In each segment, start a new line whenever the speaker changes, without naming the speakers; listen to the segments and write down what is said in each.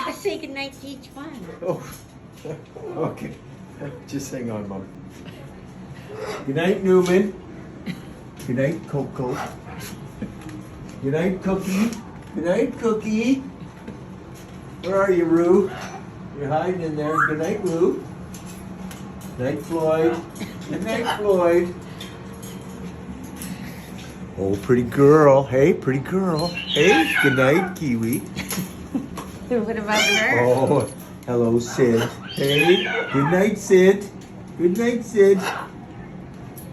Let's say goodnight to each one.
Oh, okay. Just hang on, Mom. Good night, Newman. Good night, Coco. Good night, Cookie. Good night, Cookie. Where are you, Roo? You're hiding in there. Good night, Roo. Good night, Floyd. Good night, Floyd. Oh, pretty girl. Hey, pretty girl. Hey, good night, Kiwi.
What about her?
Oh, hello, Sid. Hey, good night, Sid. Good night, Sid.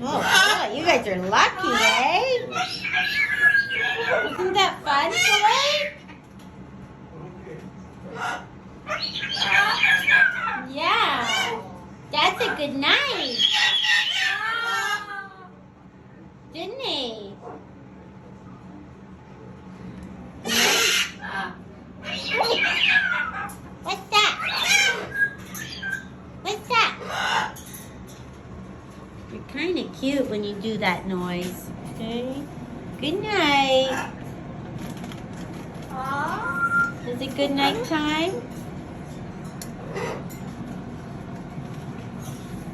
Oh, you guys are lucky, eh? Isn't that fun, Floyd? Yeah. That's a good night. Didn't he? What's that? What's that? You're kind of cute when you do that noise. Okay. Good night. Is it good night time?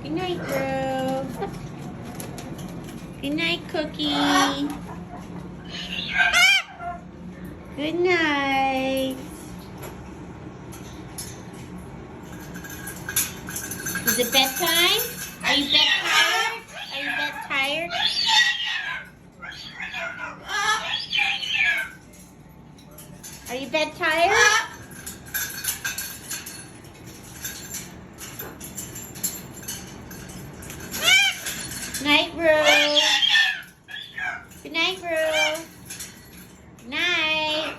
Good night, Drew. Good night, Cookie. Good night. Is it bedtime? Are you bed tired? Are you bed tired? Are you bed tired? Night, Roo. Good night, Roo. Good night.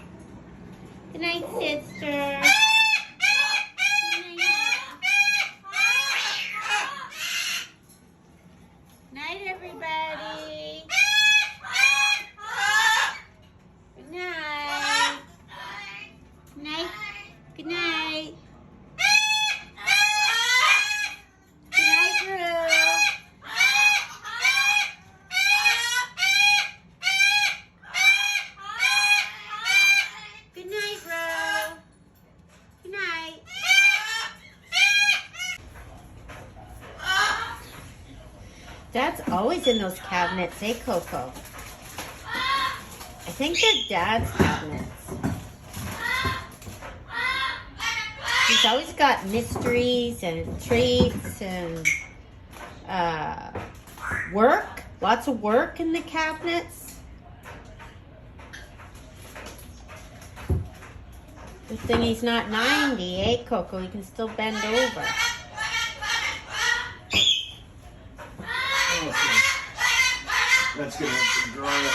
Good night, sister. Night, everybody. Good night. Night. Good night. Good night, Drew. Good night, Drew. Good night. Dad's always in those cabinets, eh, Coco? I think they're Dad's cabinets. He's always got mysteries and treats and work. Lots of work in the cabinets. Good thing he's not 90, eh, Coco? He can still bend over.
That's gonna have to dry up.